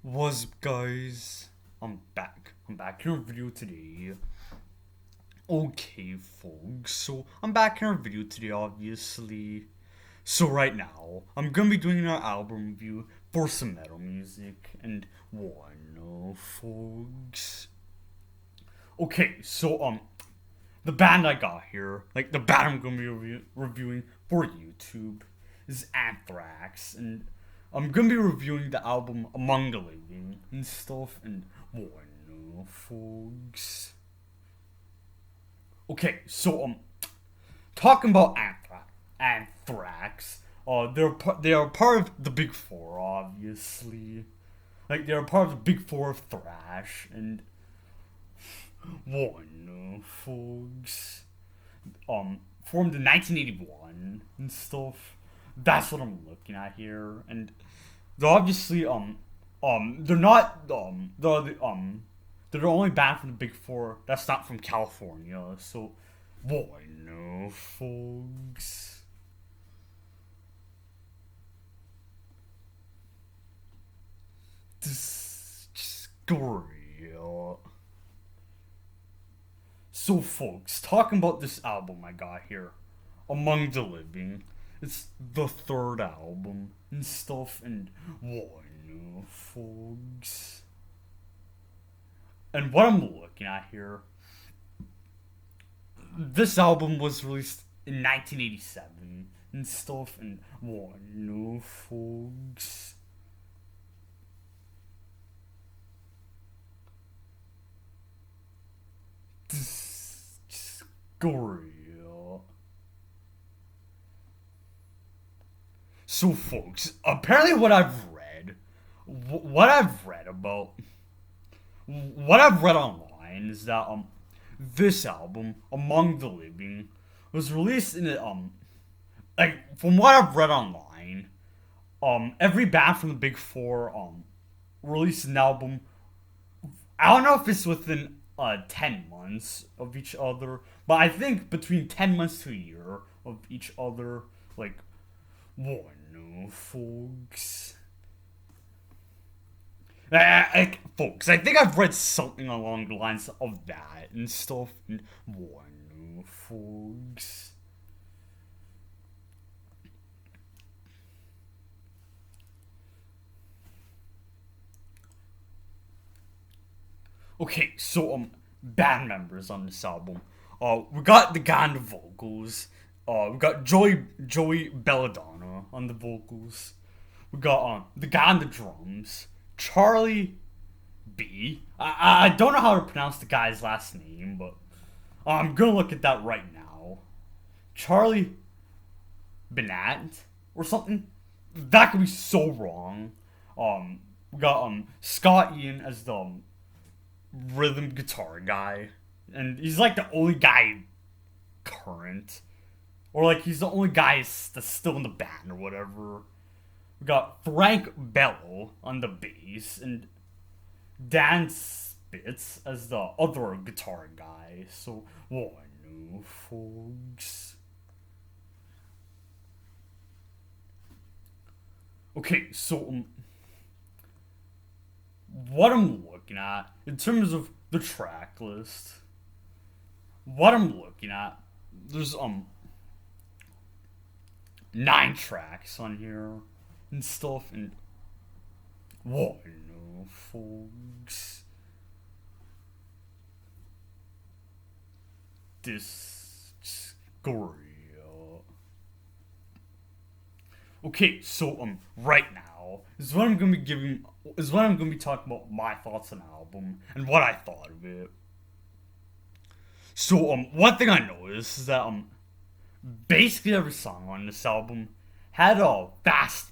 What's up, guys? I'm back. I'm back in a video today. Okay, folks. So I'm back in a video today, obviously. So right now, I'm gonna be doing an album review for some metal music and folks. Okay, so the band I got here, like the band I'm gonna be reviewing for YouTube, is Anthrax, and I'm gonna be reviewing the album Among the Living and stuff, and folks. Okay, so talking about Anthrax, they are part of the Big Four, obviously. Like they're part of the Big Four of thrash, and folks. Formed in 1981 and stuff. That's what I'm looking at here, and they're obviously they're not they're the only band from the Big Four that's not from California. So, folks. This just real. So, folks, talking about this album I got here, Among the Living, it's the third album and stuff, and folks. And what I'm looking at here, this album was released in 1987 and stuff, and folks. This just real. So, folks, apparently what I've read online is that this album, Among the Living, was released in like from what I've read online, every band from the Big Four released an album. I don't know if it's within 10 months of each other, but I think between 10 months to a year of each other, like folks. Folks, I think I've read something along the lines of that and stuff. And folks. Okay, so band members on this album. We got the guy on the vocals. We got Joey Belladonna on the vocals. We got the guy on the drums, Charlie B. I don't know how to pronounce the guy's last name, but I'm gonna look at that right now. Charlie Benat or something. That could be so wrong. We got Scott Ian as the rhythm guitar guy, and he's like the only guy current, or like he's the only guy that's still in the band or whatever. We got Frank Bello on the bass and Dan Spitz as the other guitar guy. So, folks. Okay, so what I'm looking at in terms of the track list, there's 9 tracks on here and stuff, and folks. This real. Okay, so right now is what I'm gonna be talking about my thoughts on the album and what I thought of it. So one thing I noticed is that basically every song on this album had a fast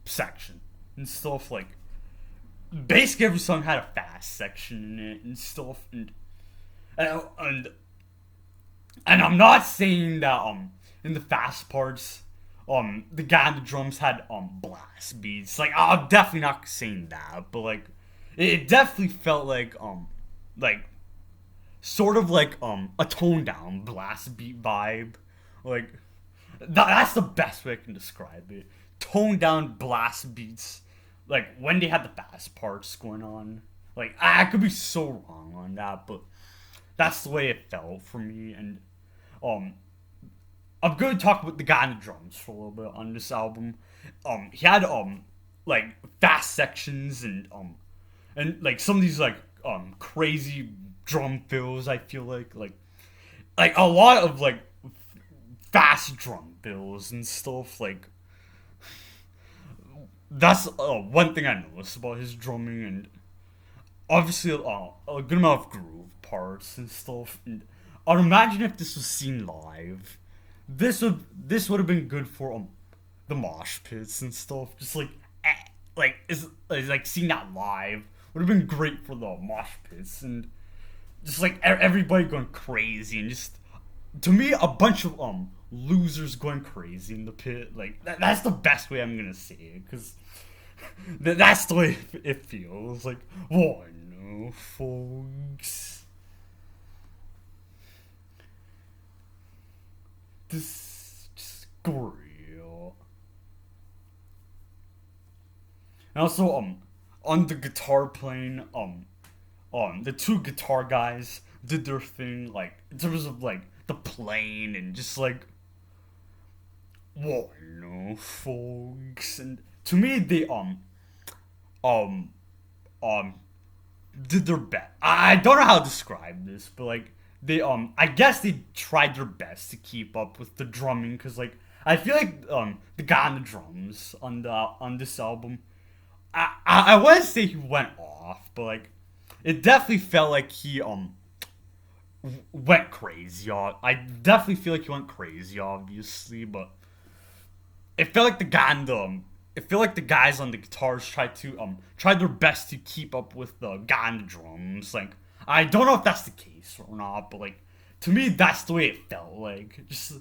section and stuff. Like basically every song had a fast section in it and stuff, and I'm not saying that in the fast parts the guy on the drums had blast beats. Like I'm definitely not saying that, but like it definitely felt like sort of like a toned down blast beat vibe. Like that's the best way I can describe it. Toned down blast beats like when they had the bass parts going on. Like I could be so wrong on that, but that's the way it felt for me. And um, I'm going to talk about the guy on the drums for a little bit on this album. He had like fast sections and like some of these like crazy drum fills. I feel like a lot of like fast drum fills and stuff. Like that's one thing I noticed about his drumming, and obviously a good amount of groove parts and stuff. And I'd imagine if this was seen live, this would have been good for the mosh pits and stuff. Just is like seeing that live would have been great for the mosh pits and just like everybody going crazy and just to me a bunch of losers going crazy in the pit. Like that's the best way I'm gonna say it because that's the way it feels. Like oh no, folks, this just real. And also on the guitar playing the two guitar guys did their thing like in terms of like the playing and just like whoa no folks. And to me they um um did their best. I don't know how to describe this, but like they I guess they tried their best to keep up with the drumming because like I feel like the guy on the drums on this album I wouldn't say he went off, but like it definitely felt like he went crazy. I definitely feel like he went crazy, obviously, but it felt like the guy on the it felt like the guys on the guitars tried their best to keep up with the guy on the drums. Like I don't know if that's the case or not, but like to me that's the way it felt. Like just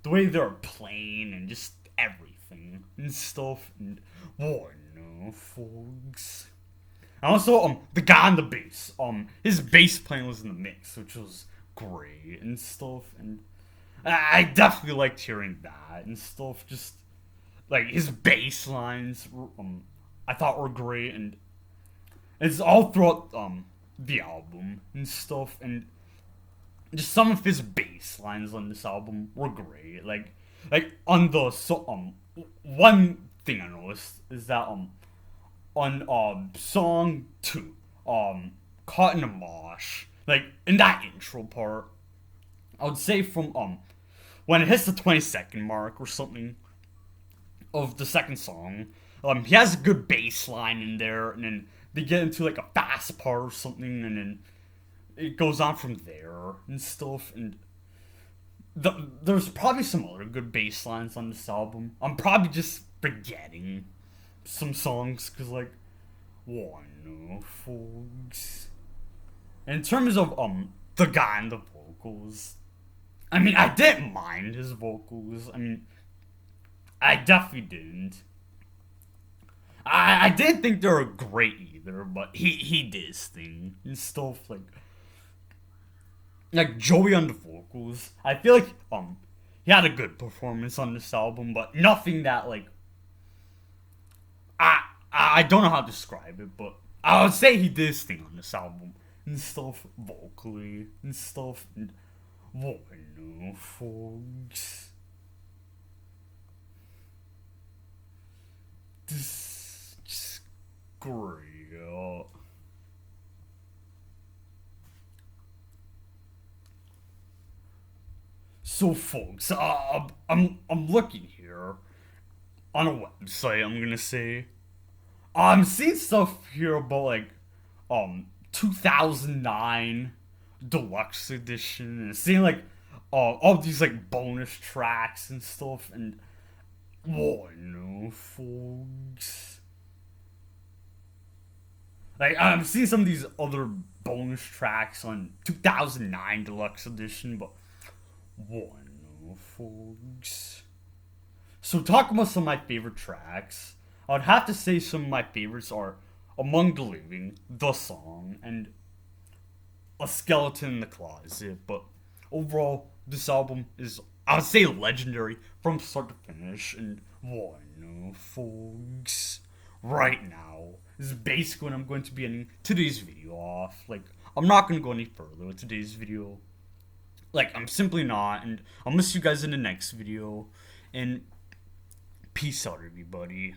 the way they were playing and just everything and stuff. And oh no, folks. And also, the guy on the bass, his bass playing was in the mix, which was great and stuff. And I definitely liked hearing that and stuff. Just like his bass lines, I thought were great, and it's all throughout the album and stuff. And just some of his bass lines on this album were great. Like on the one thing I noticed is that on song 2 caught in a mosh, like in that intro part, I would say from when it hits the 20-second mark or something of the second song, he has a good bass line in there, and then they get into like a fast part or something, and then it goes on from there and stuff. And there's probably some other good bass lines on this album. I'm probably just forgetting some songs because like one no folks. In terms of the guy and the vocals, I mean I didn't mind his vocals. I mean I definitely didn't. I didn't think they were great either, but he did his thing and stuff. Like Joey on the vocals, I feel like he had a good performance on this album, but nothing that like I don't know how to describe it, but I would say he did his thing on this album and stuff vocally and stuff. And what no folks, this just great. So folks, I'm looking here on a website. I'm gonna say I'm seeing stuff here about like 2009 deluxe edition and seeing like all these like bonus tracks and stuff. And oh no folks, like I'm seeing some of these other bonus tracks on 2009 deluxe edition, but oh no folks. So talking about some of my favorite tracks, I would have to say some of my favorites are Among the Living, The Song, and A Skeleton in the Closet. But overall, this album is, I would say, legendary from start to finish. And why no, folks? right now. This is basically when I'm going to be ending today's video off. Like, I'm not going to go any further with today's video. Like, I'm simply not. And I'll miss you guys in the next video. And peace out, everybody.